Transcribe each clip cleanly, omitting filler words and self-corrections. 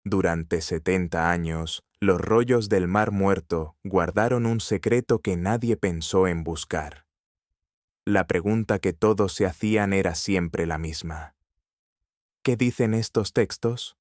Durante 70 años, los rollos del Mar Muerto guardaron un secreto que nadie pensó en buscar. La pregunta que todos se hacían era siempre la misma. ¿Qué dicen estos textos?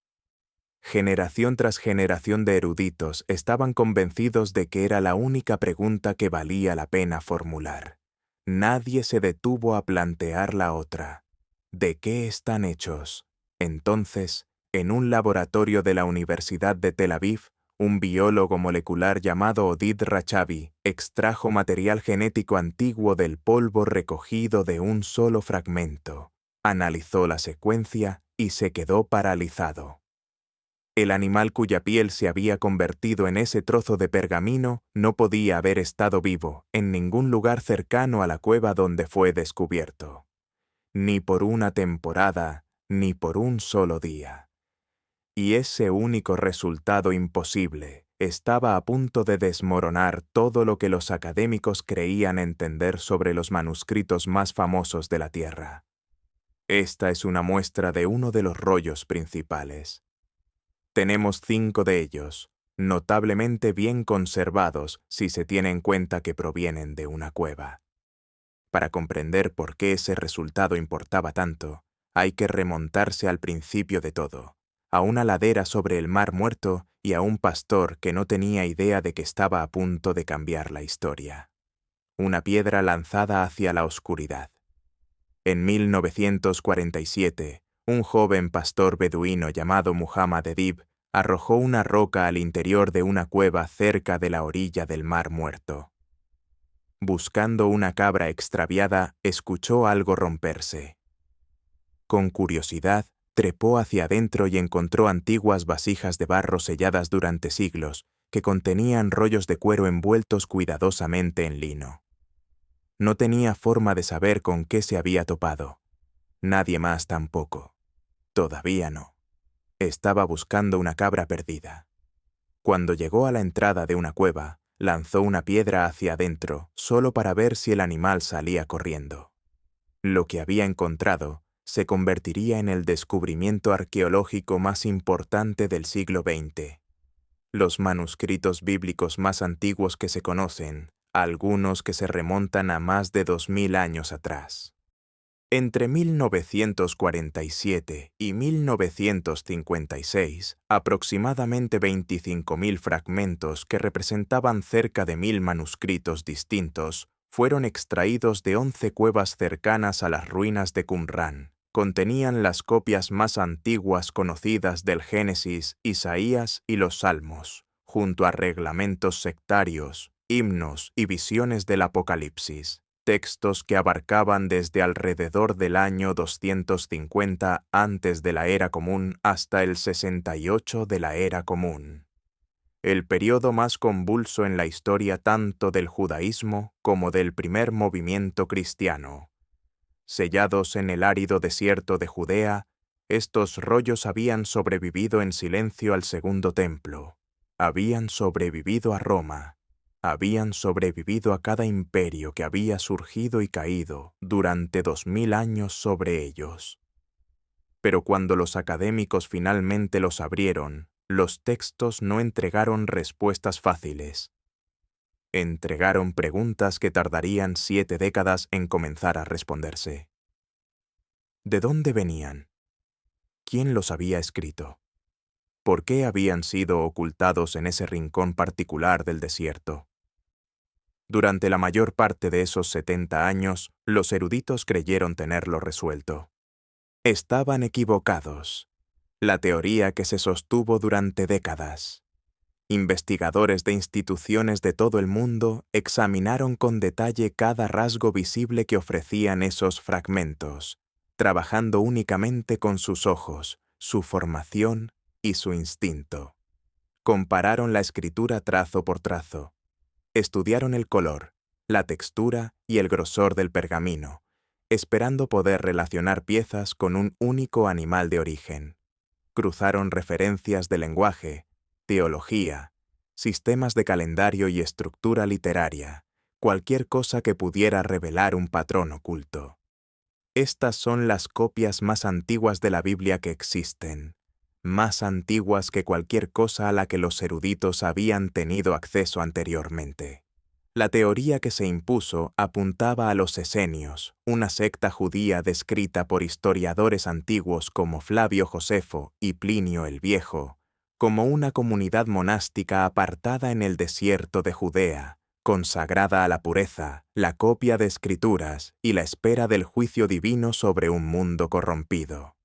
Generación tras generación de eruditos estaban convencidos de que era la única pregunta que valía la pena formular. Nadie se detuvo a plantear la otra. ¿De qué están hechos? Entonces, en un laboratorio de la Universidad de Tel Aviv, un biólogo molecular llamado Odid Rachavi extrajo material genético antiguo del polvo recogido de un solo fragmento, analizó la secuencia y se quedó paralizado. El animal cuya piel se había convertido en ese trozo de pergamino no podía haber estado vivo en ningún lugar cercano a la cueva donde fue descubierto. Ni por una temporada, ni por un solo día. Y ese único resultado imposible estaba a punto de desmoronar todo lo que los académicos creían entender sobre los manuscritos más famosos de la Tierra. Esta es una muestra de uno de los rollos principales. Tenemos 5 de ellos, notablemente bien conservados si se tiene en cuenta que provienen de una cueva. Para comprender por qué ese resultado importaba tanto, hay que remontarse al principio de todo, a una ladera sobre el Mar Muerto y a un pastor que no tenía idea de que estaba a punto de cambiar la historia. Una piedra lanzada hacia la oscuridad. En 1947, un joven pastor beduino llamado Muhammad Edib arrojó una roca al interior de una cueva cerca de la orilla del Mar Muerto. Buscando una cabra extraviada, escuchó algo romperse. Con curiosidad, trepó hacia adentro y encontró antiguas vasijas de barro selladas durante siglos, que contenían rollos de cuero envueltos cuidadosamente en lino. No tenía forma de saber con qué se había topado. Nadie más tampoco. Todavía no. Estaba buscando una cabra perdida. Cuando llegó a la entrada de una cueva, lanzó una piedra hacia adentro solo para ver si el animal salía corriendo. Lo que había encontrado se convertiría en el descubrimiento arqueológico más importante del siglo XX. Los manuscritos bíblicos más antiguos que se conocen, algunos que se remontan a más de 2000 años atrás. Entre 1947 y 1956, aproximadamente 25.000 fragmentos que representaban cerca de 1000 manuscritos distintos fueron extraídos de 11 cuevas cercanas a las ruinas de Qumrán. Contenían las copias más antiguas conocidas del Génesis, Isaías y los Salmos, junto a reglamentos sectarios, himnos y visiones del Apocalipsis. Textos que abarcaban desde alrededor del año 250 antes de la Era Común hasta el 68 de la Era Común. El periodo más convulso en la historia tanto del judaísmo como del primer movimiento cristiano. Sellados en el árido desierto de Judea, estos rollos habían sobrevivido en silencio al Segundo Templo, habían sobrevivido a Roma, habían sobrevivido a cada imperio que había surgido y caído durante 2000 años sobre ellos. Pero cuando los académicos finalmente los abrieron, los textos no entregaron respuestas fáciles. Entregaron preguntas que tardarían 7 décadas en comenzar a responderse. ¿De dónde venían? ¿Quién los había escrito? ¿Por qué habían sido ocultados en ese rincón particular del desierto? Durante la mayor parte de esos 70 años, los eruditos creyeron tenerlo resuelto. Estaban equivocados. La teoría que se sostuvo durante décadas. Investigadores de instituciones de todo el mundo examinaron con detalle cada rasgo visible que ofrecían esos fragmentos, trabajando únicamente con sus ojos, su formación y su instinto. Compararon la escritura trazo por trazo. Estudiaron el color, la textura y el grosor del pergamino, esperando poder relacionar piezas con un único animal de origen. Cruzaron referencias de lenguaje, teología, sistemas de calendario y estructura literaria, cualquier cosa que pudiera revelar un patrón oculto. Estas son las copias más antiguas de la Biblia que existen, más antiguas que cualquier cosa a la que los eruditos habían tenido acceso anteriormente. La teoría que se impuso apuntaba a los esenios, una secta judía descrita por historiadores antiguos como Flavio Josefo y Plinio el Viejo, como una comunidad monástica apartada en el desierto de Judea, consagrada a la pureza, la copia de escrituras y la espera del juicio divino sobre un mundo corrompido.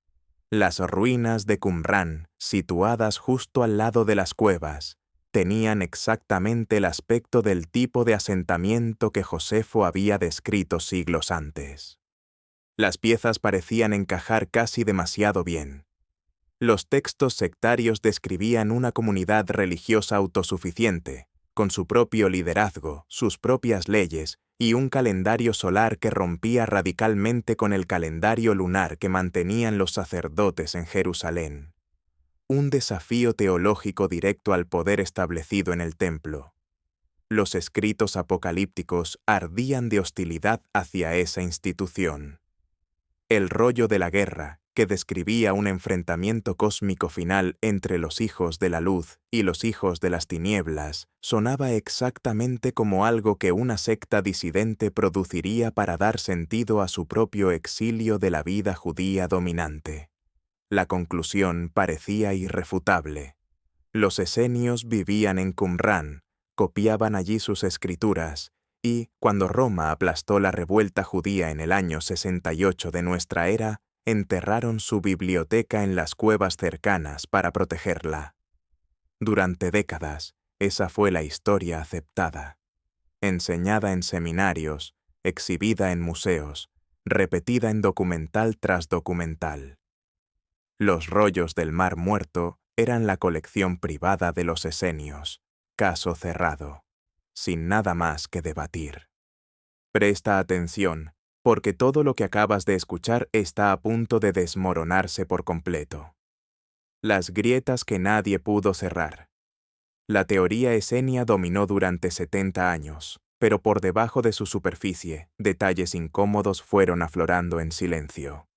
Las ruinas de Qumrán, situadas justo al lado de las cuevas, tenían exactamente el aspecto del tipo de asentamiento que Josefo había descrito siglos antes. Las piezas parecían encajar casi demasiado bien. Los textos sectarios describían una comunidad religiosa autosuficiente, con su propio liderazgo, sus propias leyes y un calendario solar que rompía radicalmente con el calendario lunar que mantenían los sacerdotes en Jerusalén. Un desafío teológico directo al poder establecido en el templo. Los escritos apocalípticos ardían de hostilidad hacia esa institución. El rollo de la guerra, que describía un enfrentamiento cósmico final entre los hijos de la luz y los hijos de las tinieblas, sonaba exactamente como algo que una secta disidente produciría para dar sentido a su propio exilio de la vida judía dominante. La conclusión parecía irrefutable. Los esenios vivían en Qumrán, copiaban allí sus escrituras, y, cuando Roma aplastó la revuelta judía en el año 68 de nuestra era, enterraron su biblioteca en las cuevas cercanas para protegerla. Durante décadas, esa fue la historia aceptada, enseñada en seminarios, exhibida en museos, repetida en documental tras documental. Los rollos del Mar Muerto eran la colección privada de los esenios, caso cerrado, sin nada más que debatir. Presta atención, porque todo lo que acabas de escuchar está a punto de desmoronarse por completo. Las grietas que nadie pudo cerrar. La teoría esenia dominó durante 70 años, pero por debajo de su superficie, detalles incómodos fueron aflorando en silencio.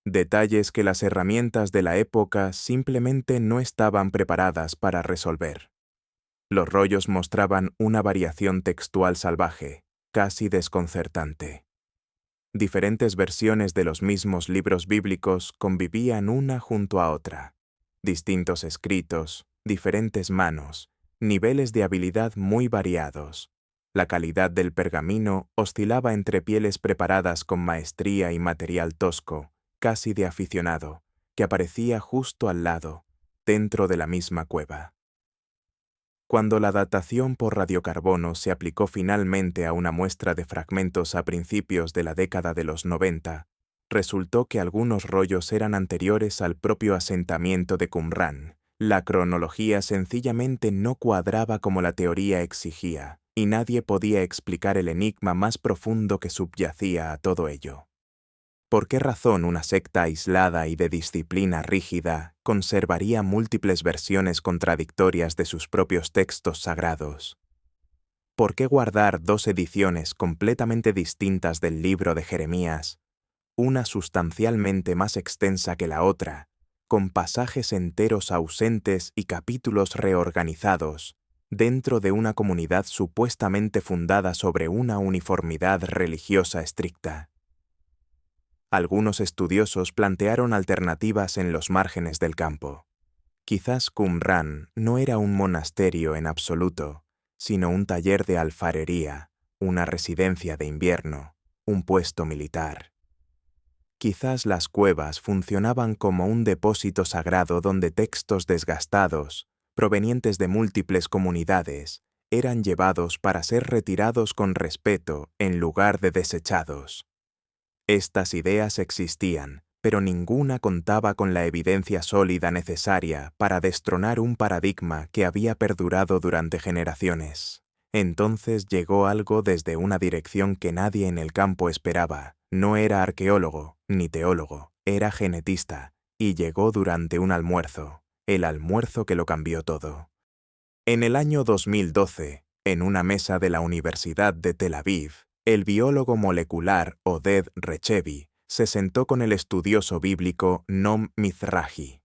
Detalles que las herramientas de la época simplemente no estaban preparadas para resolver. Los rollos mostraban una variación textual salvaje, casi desconcertante. Diferentes versiones de los mismos libros bíblicos convivían una junto a otra. Distintos escritos, diferentes manos, niveles de habilidad muy variados. La calidad del pergamino oscilaba entre pieles preparadas con maestría y material tosco, casi de aficionado, que aparecía justo al lado, dentro de la misma cueva. Cuando la datación por radiocarbono se aplicó finalmente a una muestra de fragmentos a principios de la década de los 90, resultó que algunos rollos eran anteriores al propio asentamiento de Qumrán. La cronología sencillamente no cuadraba como la teoría exigía, y nadie podía explicar el enigma más profundo que subyacía a todo ello. ¿Por qué razón una secta aislada y de disciplina rígida conservaría múltiples versiones contradictorias de sus propios textos sagrados? ¿Por qué guardar dos ediciones completamente distintas del libro de Jeremías, una sustancialmente más extensa que la otra, con pasajes enteros ausentes y capítulos reorganizados, dentro de una comunidad supuestamente fundada sobre una uniformidad religiosa estricta? Algunos estudiosos plantearon alternativas en los márgenes del campo. Quizás Qumrán no era un monasterio en absoluto, sino un taller de alfarería, una residencia de invierno, un puesto militar. Quizás las cuevas funcionaban como un depósito sagrado donde textos desgastados, provenientes de múltiples comunidades, eran llevados para ser retirados con respeto en lugar de desechados. Estas ideas existían, pero ninguna contaba con la evidencia sólida necesaria para destronar un paradigma que había perdurado durante generaciones. Entonces llegó algo desde una dirección que nadie en el campo esperaba. No era arqueólogo ni teólogo, era genetista, y llegó durante un almuerzo, el almuerzo que lo cambió todo. En el año 2012, en una mesa de la Universidad de Tel Aviv, el biólogo molecular Oded Rechevi se sentó con el estudioso bíblico Noam Mizrahi.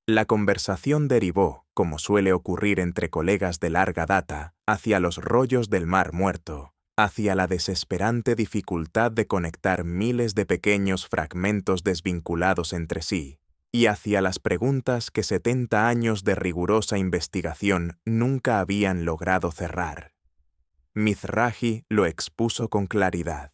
La conversación derivó, como suele ocurrir entre colegas de larga data, hacia los rollos del Mar Muerto, hacia la desesperante dificultad de conectar miles de pequeños fragmentos desvinculados entre sí, y hacia las preguntas que 70 años de rigurosa investigación nunca habían logrado cerrar. Mizrahi lo expuso con claridad.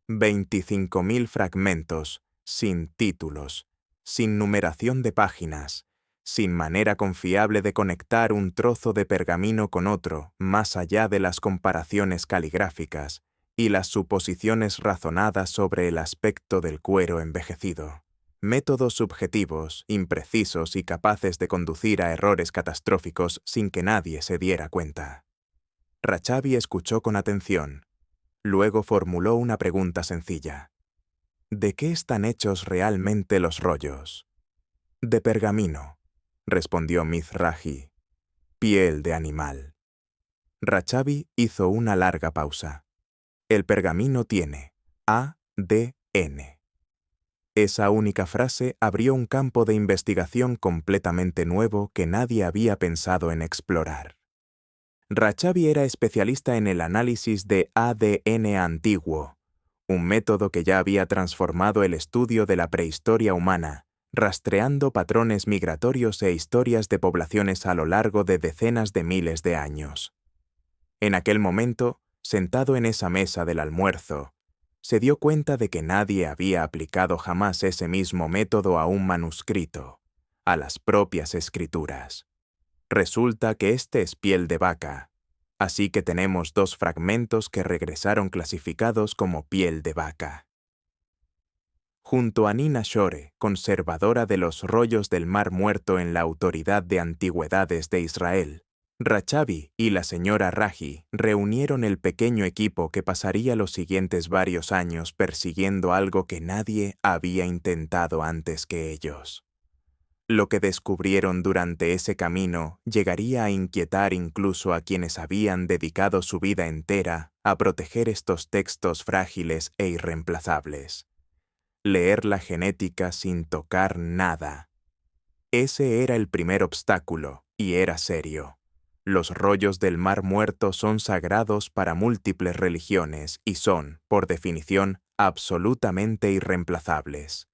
25.000 fragmentos, sin títulos, sin numeración de páginas, sin manera confiable de conectar un trozo de pergamino con otro, más allá de las comparaciones caligráficas y las suposiciones razonadas sobre el aspecto del cuero envejecido. Métodos subjetivos, imprecisos y capaces de conducir a errores catastróficos sin que nadie se diera cuenta. Rachavi escuchó con atención. Luego formuló una pregunta sencilla. ¿De qué están hechos realmente los rollos? De pergamino, respondió Mizrahi. Piel de animal. Rachavi hizo una larga pausa. El pergamino tiene ADN. Esa única frase abrió un campo de investigación completamente nuevo que nadie había pensado en explorar. Rachavi era especialista en el análisis de ADN antiguo, un método que ya había transformado el estudio de la prehistoria humana, rastreando patrones migratorios e historias de poblaciones a lo largo de decenas de miles de años. En aquel momento, sentado en esa mesa del almuerzo, se dio cuenta de que nadie había aplicado jamás ese mismo método a un manuscrito, a las propias escrituras. Resulta que este es piel de vaca, así que tenemos 2 fragmentos que regresaron clasificados como piel de vaca. Junto a Nina Shore, conservadora de los rollos del Mar Muerto en la Autoridad de Antigüedades de Israel, Rachavi y la señora Raji reunieron el pequeño equipo que pasaría los siguientes varios años persiguiendo algo que nadie había intentado antes que ellos. Lo que descubrieron durante ese camino llegaría a inquietar incluso a quienes habían dedicado su vida entera a proteger estos textos frágiles e irreemplazables. Leer la genética sin tocar nada. Ese era el primer obstáculo, y era serio. Los rollos del Mar Muerto son sagrados para múltiples religiones y son, por definición, absolutamente irreemplazables.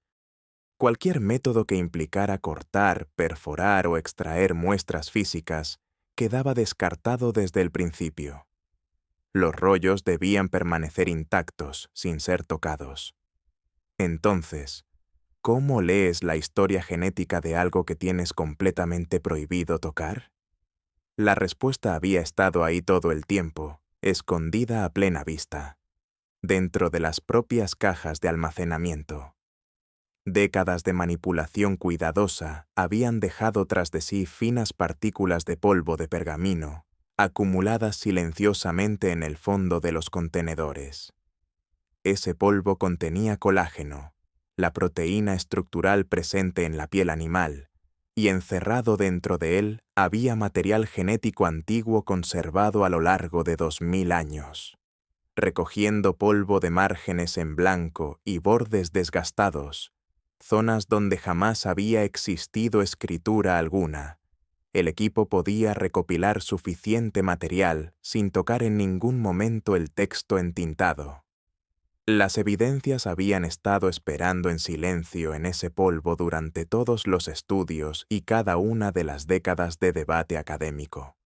Cualquier método que implicara cortar, perforar o extraer muestras físicas quedaba descartado desde el principio. Los rollos debían permanecer intactos, sin ser tocados. Entonces, ¿cómo lees la historia genética de algo que tienes completamente prohibido tocar? La respuesta había estado ahí todo el tiempo, escondida a plena vista, dentro de las propias cajas de almacenamiento. Décadas de manipulación cuidadosa habían dejado tras de sí finas partículas de polvo de pergamino, acumuladas silenciosamente en el fondo de los contenedores. Ese polvo contenía colágeno, la proteína estructural presente en la piel animal, y encerrado dentro de él había material genético antiguo conservado a lo largo de 2000 años. Recogiendo polvo de márgenes en blanco y bordes desgastados, zonas donde jamás había existido escritura alguna, el equipo podía recopilar suficiente material sin tocar en ningún momento el texto entintado. Las evidencias habían estado esperando en silencio en ese polvo durante todos los estudios y cada una de las décadas de debate académico.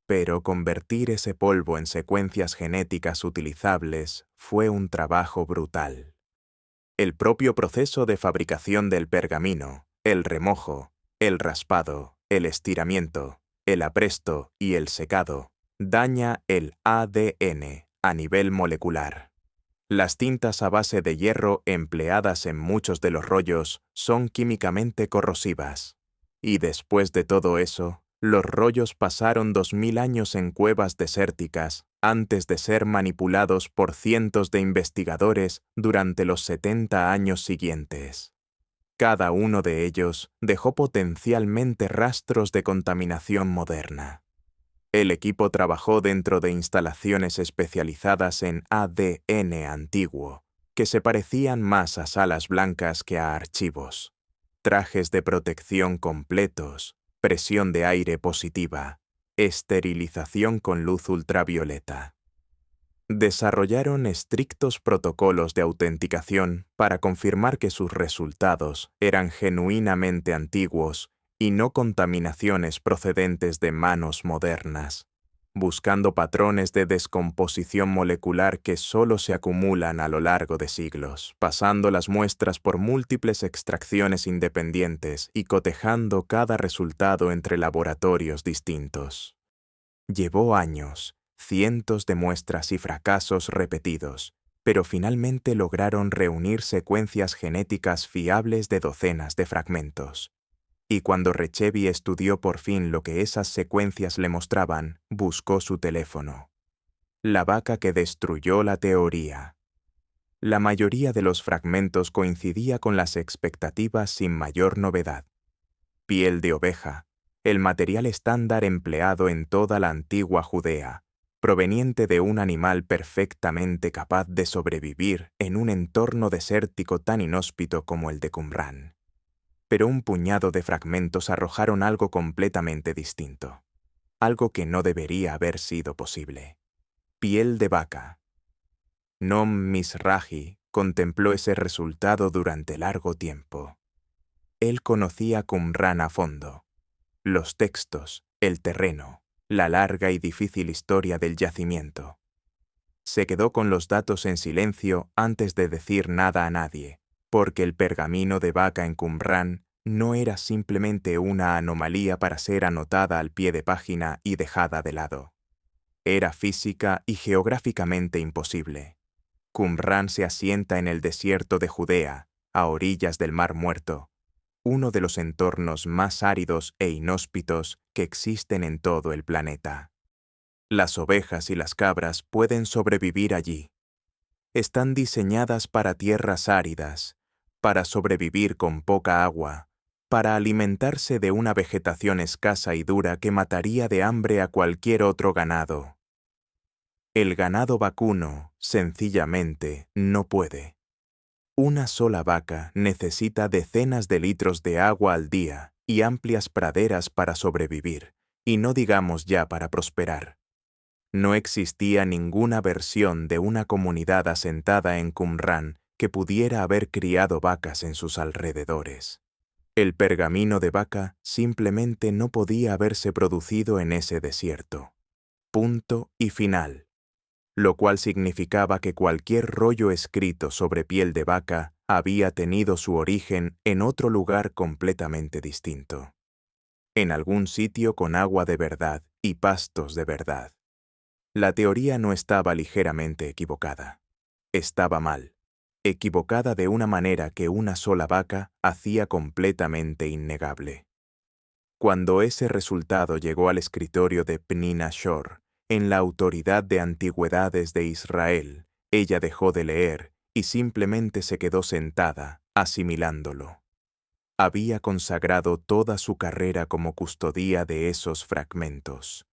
Pero convertir ese polvo en secuencias genéticas utilizables fue un trabajo brutal. El propio proceso de fabricación del pergamino, el remojo, el raspado, el estiramiento, el apresto y el secado, daña el ADN a nivel molecular. Las tintas a base de hierro empleadas en muchos de los rollos son químicamente corrosivas. Y después de todo eso, los rollos pasaron 2000 años en cuevas desérticas antes de ser manipulados por cientos de investigadores durante los 70 años siguientes. Cada uno de ellos dejó potencialmente rastros de contaminación moderna. El equipo trabajó dentro de instalaciones especializadas en ADN antiguo, que se parecían más a salas blancas que a archivos. trajes de protección completos, presión de aire positiva, esterilización con luz ultravioleta. Desarrollaron estrictos protocolos de autenticación para confirmar que sus resultados eran genuinamente antiguos y no contaminaciones procedentes de manos modernas, buscando patrones de descomposición molecular que solo se acumulan a lo largo de siglos, pasando las muestras por múltiples extracciones independientes y cotejando cada resultado entre laboratorios distintos. Llevó años, cientos de muestras y fracasos repetidos, pero finalmente lograron reunir secuencias genéticas fiables de docenas de fragmentos. Y cuando Ricchevi estudió por fin lo que esas secuencias le mostraban, buscó su teléfono. La vaca que destruyó la teoría. La mayoría de los fragmentos coincidía con las expectativas sin mayor novedad. Piel de oveja, el material estándar empleado en toda la antigua Judea, proveniente de un animal perfectamente capaz de sobrevivir en un entorno desértico tan inhóspito como el de Qumrán. Pero un puñado de fragmentos arrojaron algo completamente distinto, algo que no debería haber sido posible. Piel de vaca. Noam Mizrahi contempló ese resultado durante largo tiempo. Él conocía Qumrán a fondo. Los textos, el terreno, la larga y difícil historia del yacimiento. Se quedó con los datos en silencio antes de decir nada a nadie, porque el pergamino de vaca en Qumrán no era simplemente una anomalía para ser anotada al pie de página y dejada de lado. Era física y geográficamente imposible. Qumrán se asienta en el desierto de Judea, a orillas del Mar Muerto, uno de los entornos más áridos e inhóspitos que existen en todo el planeta. Las ovejas y las cabras pueden sobrevivir allí. Están diseñadas para tierras áridas, para sobrevivir con poca agua, para alimentarse de una vegetación escasa y dura que mataría de hambre a cualquier otro ganado. El ganado vacuno, sencillamente, no puede. Una sola vaca necesita decenas de litros de agua al día y amplias praderas para sobrevivir, y no digamos ya para prosperar. No existía ninguna versión de una comunidad asentada en Qumrán que pudiera haber criado vacas en sus alrededores. El pergamino de vaca simplemente no podía haberse producido en ese desierto. Punto y final. Lo cual significaba que cualquier rollo escrito sobre piel de vaca había tenido su origen en otro lugar completamente distinto. En algún sitio con agua de verdad y pastos de verdad. La teoría no estaba ligeramente equivocada. Estaba mal. Equivocada de una manera que una sola vaca hacía completamente innegable. Cuando ese resultado llegó al escritorio de Pnina Shor, en la Autoridad de Antigüedades de Israel, ella dejó de leer y simplemente se quedó sentada, asimilándolo. Había consagrado toda su carrera como custodia de esos fragmentos.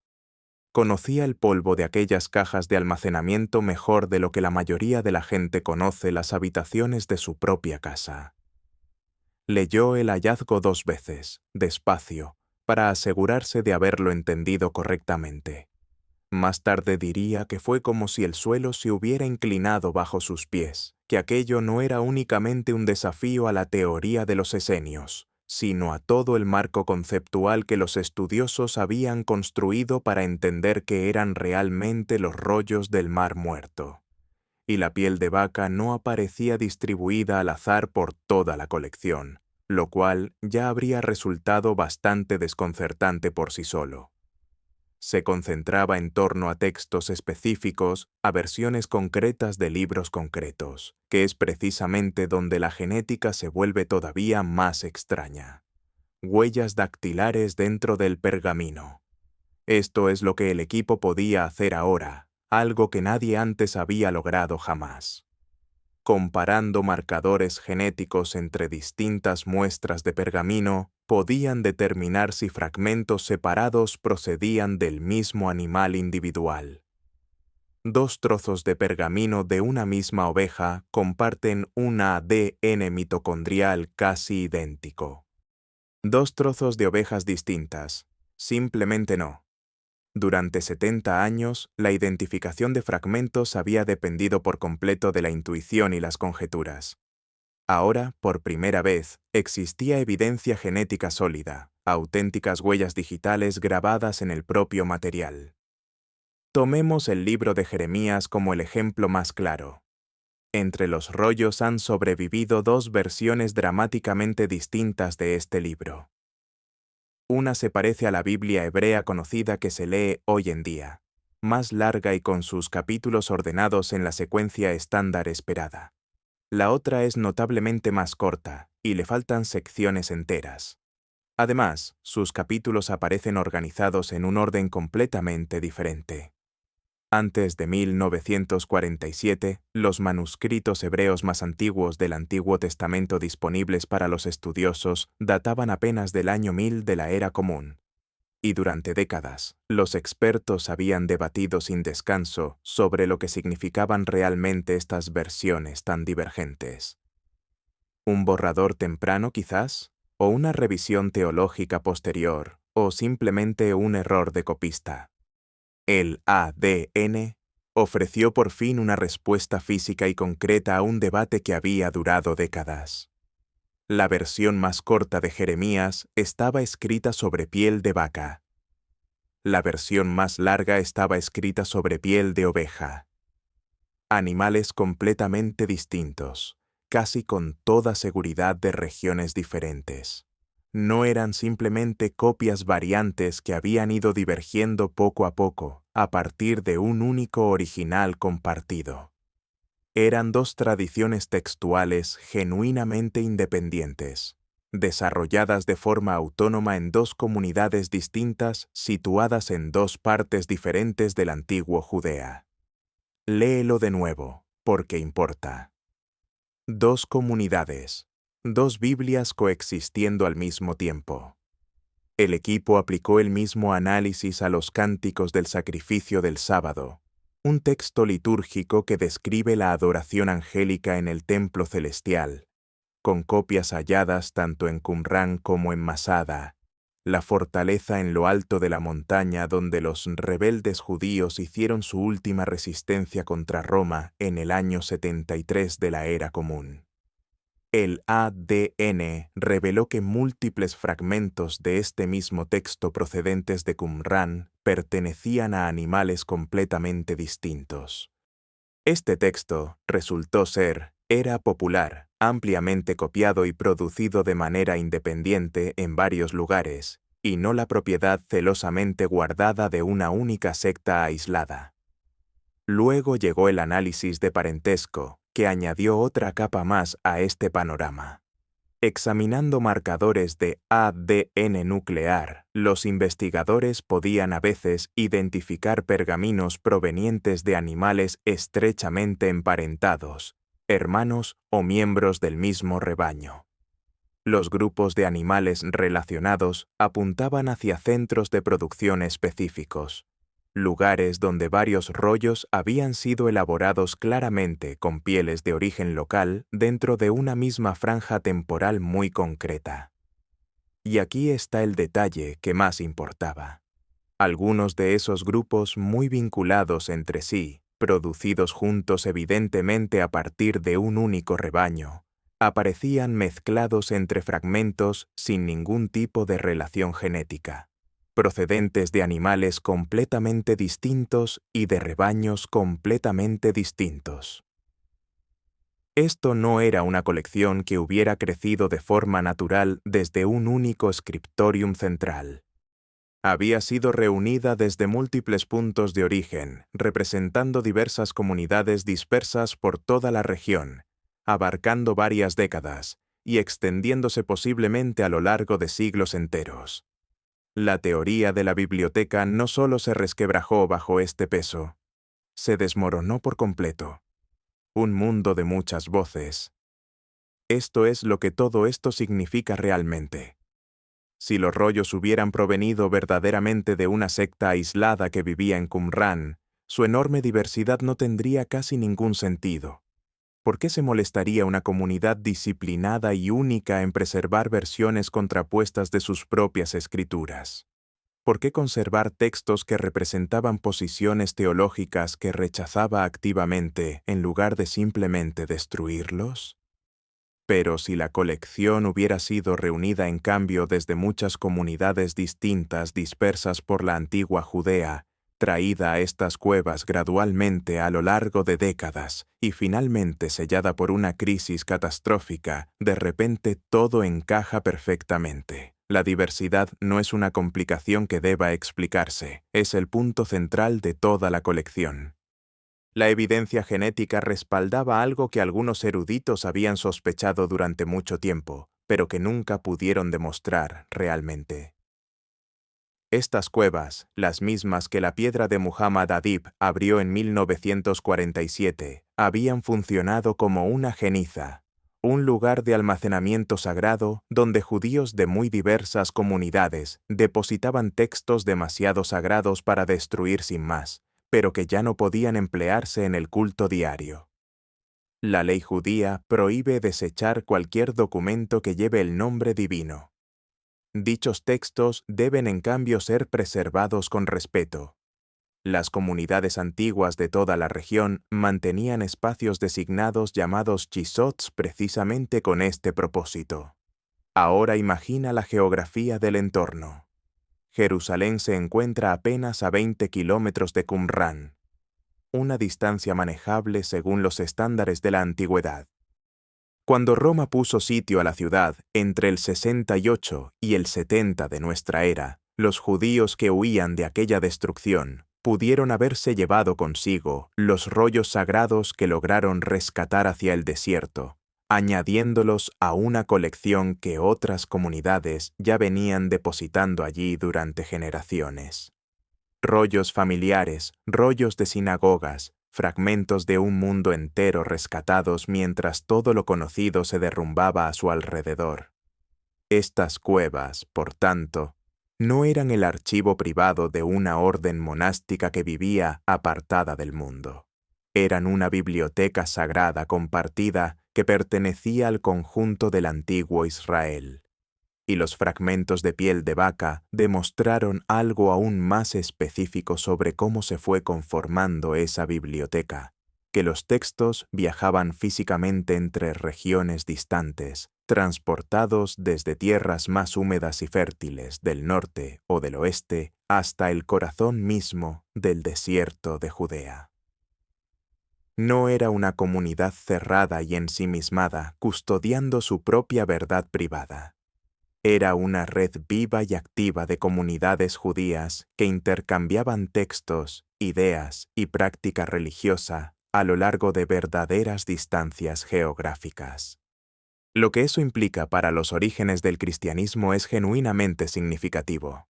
Conocía el polvo de aquellas cajas de almacenamiento mejor de lo que la mayoría de la gente conoce las habitaciones de su propia casa. Leyó el hallazgo 2 veces, despacio, para asegurarse de haberlo entendido correctamente. Más tarde diría que fue como si el suelo se hubiera inclinado bajo sus pies, que aquello no era únicamente un desafío a la teoría de los esenios, sino a todo el marco conceptual que los estudiosos habían construido para entender qué eran realmente los rollos del Mar Muerto. Y la piel de vaca no aparecía distribuida al azar por toda la colección, lo cual ya habría resultado bastante desconcertante por sí solo. Se concentraba en torno a textos específicos, a versiones concretas de libros concretos, que es precisamente donde la genética se vuelve todavía más extraña. Huellas dactilares dentro del pergamino. Esto es lo que el equipo podía hacer ahora, algo que nadie antes había logrado jamás. Comparando marcadores genéticos entre distintas muestras de pergamino, podían determinar si fragmentos separados procedían del mismo animal individual. Dos trozos de pergamino de una misma oveja comparten un ADN mitocondrial casi idéntico. Dos trozos de ovejas distintas. Simplemente no. Durante 70 años, la identificación de fragmentos había dependido por completo de la intuición y las conjeturas. Ahora, por primera vez, existía evidencia genética sólida, auténticas huellas digitales grabadas en el propio material. Tomemos el libro de Jeremías como el ejemplo más claro. Entre los rollos han sobrevivido dos versiones dramáticamente distintas de este libro. Una se parece a la Biblia hebrea conocida que se lee hoy en día, más larga y con sus capítulos ordenados en la secuencia estándar esperada. La otra es notablemente más corta, y le faltan secciones enteras. Además, sus capítulos aparecen organizados en un orden completamente diferente. Antes de 1947, los manuscritos hebreos más antiguos del Antiguo Testamento disponibles para los estudiosos databan apenas del año 1000 de la Era Común. Y durante décadas, los expertos habían debatido sin descanso sobre lo que significaban realmente estas versiones tan divergentes. ¿Un borrador temprano, quizás? ¿O una revisión teológica posterior? ¿O simplemente un error de copista? El ADN ofreció por fin una respuesta física y concreta a un debate que había durado décadas. La versión más corta de Jeremías estaba escrita sobre piel de vaca. La versión más larga estaba escrita sobre piel de oveja. Animales completamente distintos, casi con toda seguridad de regiones diferentes. No eran simplemente copias variantes que habían ido divergiendo poco a poco, a partir de un único original compartido. Eran dos tradiciones textuales genuinamente independientes, desarrolladas de forma autónoma en dos comunidades distintas situadas en dos partes diferentes del antiguo Judea. Léelo de nuevo, porque importa. Dos comunidades, dos Biblias coexistiendo al mismo tiempo. El equipo aplicó el mismo análisis a los cánticos del sacrificio del sábado, un texto litúrgico que describe la adoración angélica en el templo celestial, con copias halladas tanto en Qumrán como en Masada, la fortaleza en lo alto de la montaña donde los rebeldes judíos hicieron su última resistencia contra Roma en el año 73 de la Era Común. El ADN reveló que múltiples fragmentos de este mismo texto procedentes de Qumrán pertenecían a animales completamente distintos. Este texto resultó ser, era popular, ampliamente copiado y producido de manera independiente en varios lugares, y no la propiedad celosamente guardada de una única secta aislada. Luego llegó el análisis de parentesco, que añadió otra capa más a este panorama. Examinando marcadores de ADN nuclear, los investigadores podían a veces identificar pergaminos provenientes de animales estrechamente emparentados, hermanos o miembros del mismo rebaño. Los grupos de animales relacionados apuntaban hacia centros de producción específicos, lugares donde varios rollos habían sido elaborados claramente con pieles de origen local dentro de una misma franja temporal muy concreta. Y aquí está el detalle que más importaba. Algunos de esos grupos muy vinculados entre sí, producidos juntos evidentemente a partir de un único rebaño, aparecían mezclados entre fragmentos sin ningún tipo de relación genética, procedentes de animales completamente distintos y de rebaños completamente distintos. Esto no era una colección que hubiera crecido de forma natural desde un único scriptorium central. Había sido reunida desde múltiples puntos de origen, representando diversas comunidades dispersas por toda la región, abarcando varias décadas y extendiéndose posiblemente a lo largo de siglos enteros. La teoría de la biblioteca no solo se resquebrajó bajo este peso, se desmoronó por completo. Un mundo de muchas voces. Esto es lo que todo esto significa realmente. Si los rollos hubieran provenido verdaderamente de una secta aislada que vivía en Qumrán, su enorme diversidad no tendría casi ningún sentido. ¿Por qué se molestaría una comunidad disciplinada y única en preservar versiones contrapuestas de sus propias escrituras? ¿Por qué conservar textos que representaban posiciones teológicas que rechazaba activamente en lugar de simplemente destruirlos? Pero si la colección hubiera sido reunida en cambio desde muchas comunidades distintas dispersas por la antigua Judea, traída a estas cuevas gradualmente a lo largo de décadas y finalmente sellada por una crisis catastrófica, de repente todo encaja perfectamente. La diversidad no es una complicación que deba explicarse, es el punto central de toda la colección. La evidencia genética respaldaba algo que algunos eruditos habían sospechado durante mucho tiempo, pero que nunca pudieron demostrar realmente. Estas cuevas, las mismas que la piedra de Muhammad Adib abrió en 1947, habían funcionado como una geniza, un lugar de almacenamiento sagrado donde judíos de muy diversas comunidades depositaban textos demasiado sagrados para destruir sin más, pero que ya no podían emplearse en el culto diario. La ley judía prohíbe desechar cualquier documento que lleve el nombre divino. Dichos textos deben en cambio ser preservados con respeto. Las comunidades antiguas de toda la región mantenían espacios designados llamados chisots precisamente con este propósito. Ahora imagina la geografía del entorno. Jerusalén se encuentra apenas a 20 kilómetros de Qumrán, una distancia manejable según los estándares de la antigüedad. Cuando Roma puso sitio a la ciudad entre el 68 y el 70 de nuestra era, los judíos que huían de aquella destrucción pudieron haberse llevado consigo los rollos sagrados que lograron rescatar hacia el desierto, añadiéndolos a una colección que otras comunidades ya venían depositando allí durante generaciones. Rollos familiares, rollos de sinagogas, fragmentos de un mundo entero rescatados mientras todo lo conocido se derrumbaba a su alrededor. Estas cuevas, por tanto, no eran el archivo privado de una orden monástica que vivía apartada del mundo. Eran una biblioteca sagrada compartida que pertenecía al conjunto del antiguo Israel. Y los fragmentos de piel de vaca demostraron algo aún más específico sobre cómo se fue conformando esa biblioteca, que los textos viajaban físicamente entre regiones distantes, transportados desde tierras más húmedas y fértiles del norte o del oeste hasta el corazón mismo del desierto de Judea. No era una comunidad cerrada y ensimismada custodiando su propia verdad privada. Era una red viva y activa de comunidades judías que intercambiaban textos, ideas y práctica religiosa a lo largo de verdaderas distancias geográficas. Lo que eso implica para los orígenes del cristianismo es genuinamente significativo.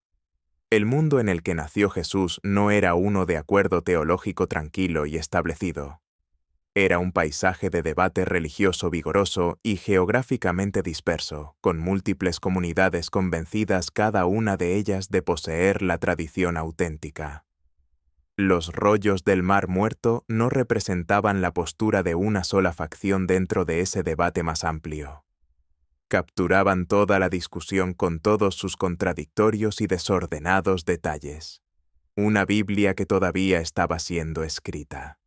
El mundo en el que nació Jesús no era uno de acuerdo teológico tranquilo y establecido. Era un paisaje de debate religioso vigoroso y geográficamente disperso, con múltiples comunidades convencidas cada una de ellas de poseer la tradición auténtica. Los rollos del Mar Muerto no representaban la postura de una sola facción dentro de ese debate más amplio. Capturaban toda la discusión con todos sus contradictorios y desordenados detalles. Una Biblia que todavía estaba siendo escrita.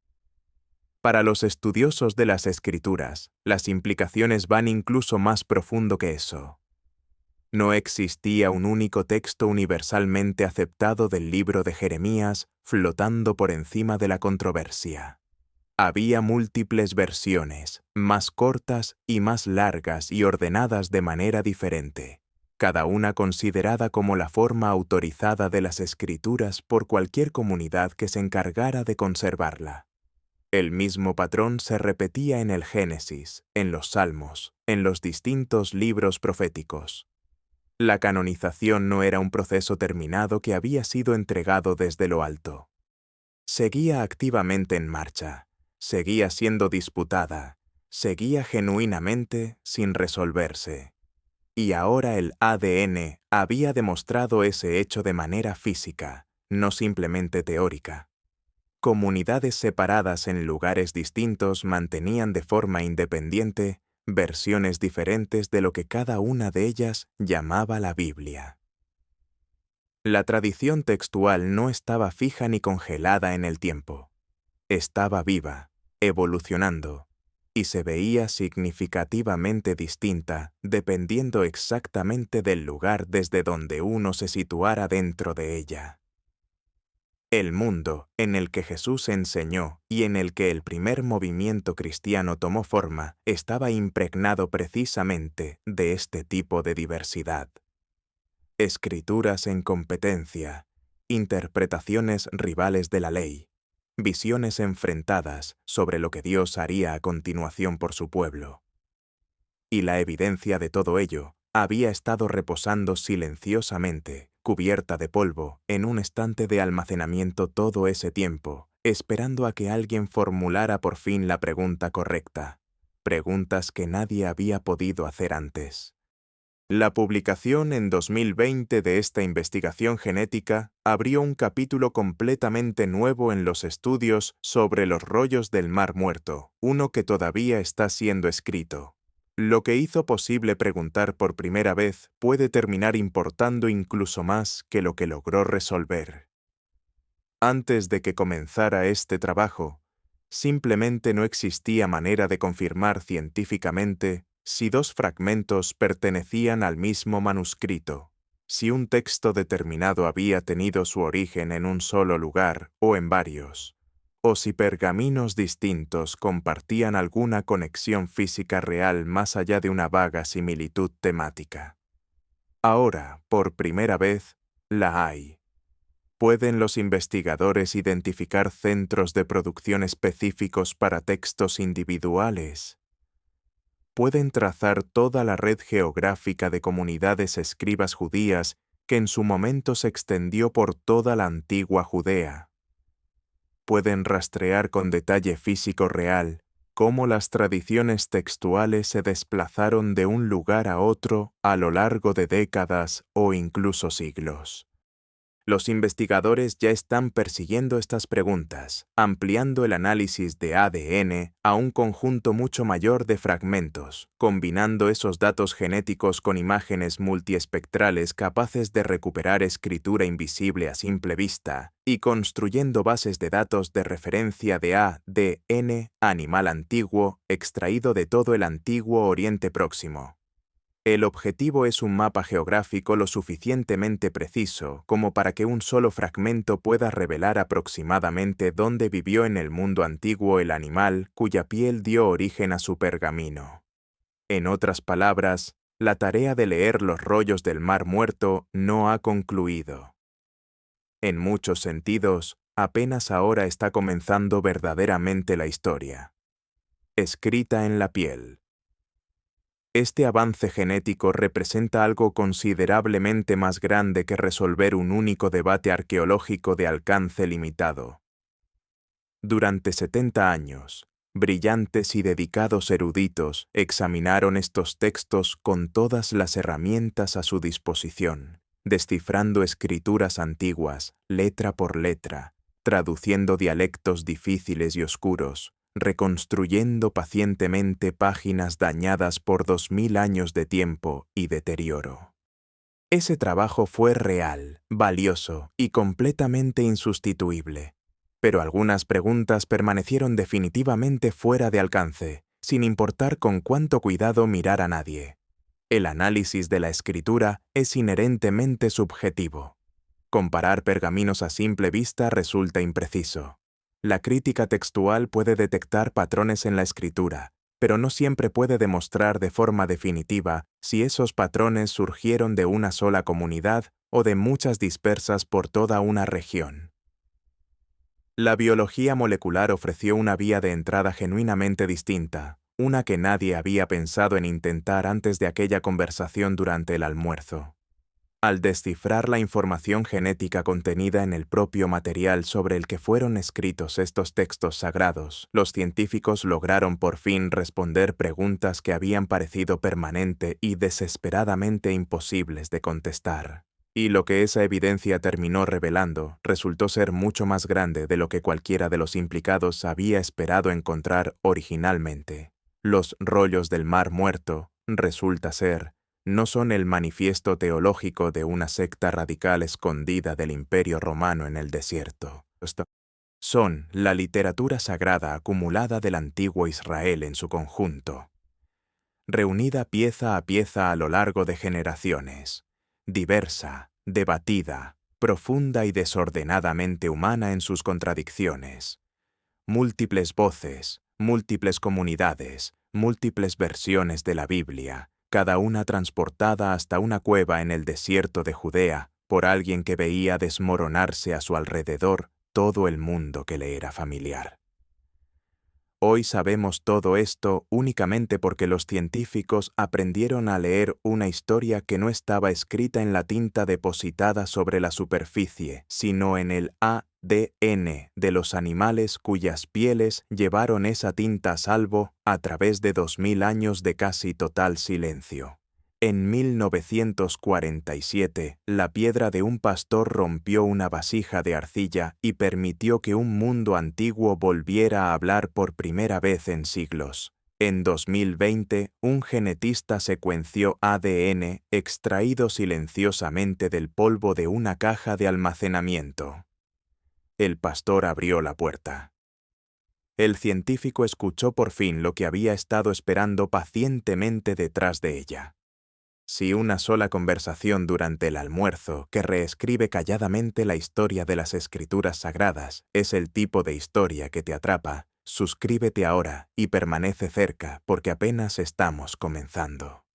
Para los estudiosos de las Escrituras, las implicaciones van incluso más profundo que eso. No existía un único texto universalmente aceptado del libro de Jeremías flotando por encima de la controversia. Había múltiples versiones, más cortas y más largas y ordenadas de manera diferente, cada una considerada como la forma autorizada de las Escrituras por cualquier comunidad que se encargara de conservarla. El mismo patrón se repetía en el Génesis, en los Salmos, en los distintos libros proféticos. La canonización no era un proceso terminado que había sido entregado desde lo alto. Seguía activamente en marcha, seguía siendo disputada, seguía genuinamente sin resolverse. Y ahora el ADN había demostrado ese hecho de manera física, no simplemente teórica. Comunidades separadas en lugares distintos mantenían de forma independiente versiones diferentes de lo que cada una de ellas llamaba la Biblia. La tradición textual no estaba fija ni congelada en el tiempo. Estaba viva, evolucionando, y se veía significativamente distinta dependiendo exactamente del lugar desde donde uno se situara dentro de ella. El mundo en el que Jesús enseñó y en el que el primer movimiento cristiano tomó forma estaba impregnado precisamente de este tipo de diversidad. Escrituras en competencia, interpretaciones rivales de la ley, visiones enfrentadas sobre lo que Dios haría a continuación por su pueblo. Y la evidencia de todo ello había estado reposando silenciosamente, cubierta de polvo, en un estante de almacenamiento todo ese tiempo, esperando a que alguien formulara por fin la pregunta correcta, preguntas que nadie había podido hacer antes. La publicación en 2020 de esta investigación genética abrió un capítulo completamente nuevo en los estudios sobre los rollos del Mar Muerto, uno que todavía está siendo escrito. Lo que hizo posible preguntar por primera vez puede terminar importando incluso más que lo que logró resolver. Antes de que comenzara este trabajo, simplemente no existía manera de confirmar científicamente si dos fragmentos pertenecían al mismo manuscrito, si un texto determinado había tenido su origen en un solo lugar o en varios, o si pergaminos distintos compartían alguna conexión física real más allá de una vaga similitud temática. Ahora, por primera vez, la hay. ¿Pueden los investigadores identificar centros de producción específicos para textos individuales? ¿Pueden trazar toda la red geográfica de comunidades escribas judías que en su momento se extendió por toda la antigua Judea? ¿Pueden rastrear con detalle físico real cómo las tradiciones textuales se desplazaron de un lugar a otro a lo largo de décadas o incluso siglos? Los investigadores ya están persiguiendo estas preguntas, ampliando el análisis de ADN a un conjunto mucho mayor de fragmentos, combinando esos datos genéticos con imágenes multiespectrales capaces de recuperar escritura invisible a simple vista, y construyendo bases de datos de referencia de ADN animal antiguo extraído de todo el antiguo Oriente Próximo. El objetivo es un mapa geográfico lo suficientemente preciso como para que un solo fragmento pueda revelar aproximadamente dónde vivió en el mundo antiguo el animal cuya piel dio origen a su pergamino. En otras palabras, la tarea de leer los rollos del Mar Muerto no ha concluido. En muchos sentidos, apenas ahora está comenzando verdaderamente la historia. Escrita en la piel. Este avance genético representa algo considerablemente más grande que resolver un único debate arqueológico de alcance limitado. Durante 70 años, brillantes y dedicados eruditos examinaron estos textos con todas las herramientas a su disposición, descifrando escrituras antiguas, letra por letra, traduciendo dialectos difíciles y oscuros, reconstruyendo pacientemente páginas dañadas por 2000 años de tiempo y deterioro. Ese trabajo fue real, valioso y completamente insustituible, pero algunas preguntas permanecieron definitivamente fuera de alcance, sin importar con cuánto cuidado mirara nadie. El análisis de la escritura es inherentemente subjetivo. Comparar pergaminos a simple vista resulta impreciso. La crítica textual puede detectar patrones en la escritura, pero no siempre puede demostrar de forma definitiva si esos patrones surgieron de una sola comunidad o de muchas dispersas por toda una región. La biología molecular ofreció una vía de entrada genuinamente distinta, una que nadie había pensado en intentar antes de aquella conversación durante el almuerzo. Al descifrar la información genética contenida en el propio material sobre el que fueron escritos estos textos sagrados, los científicos lograron por fin responder preguntas que habían parecido permanente y desesperadamente imposibles de contestar. Y lo que esa evidencia terminó revelando resultó ser mucho más grande de lo que cualquiera de los implicados había esperado encontrar originalmente. Los rollos del Mar Muerto, resulta ser, no son el manifiesto teológico de una secta radical escondida del Imperio Romano en el desierto. Son la literatura sagrada acumulada del antiguo Israel en su conjunto, reunida pieza a pieza a lo largo de generaciones, diversa, debatida, profunda y desordenadamente humana en sus contradicciones. Múltiples voces, múltiples comunidades, múltiples versiones de la Biblia, cada una transportada hasta una cueva en el desierto de Judea por alguien que veía desmoronarse a su alrededor todo el mundo que le era familiar. Hoy sabemos todo esto únicamente porque los científicos aprendieron a leer una historia que no estaba escrita en la tinta depositada sobre la superficie, sino en el ADN de los animales cuyas pieles llevaron esa tinta a salvo a través de 2000 años de casi total silencio. En 1947, la piedra de un pastor rompió una vasija de arcilla y permitió que un mundo antiguo volviera a hablar por primera vez en siglos. En 2020, un genetista secuenció ADN extraído silenciosamente del polvo de una caja de almacenamiento. El pastor abrió la puerta. El científico escuchó por fin lo que había estado esperando pacientemente detrás de ella. Si una sola conversación durante el almuerzo que reescribe calladamente la historia de las escrituras sagradas es el tipo de historia que te atrapa, suscríbete ahora y permanece cerca porque apenas estamos comenzando.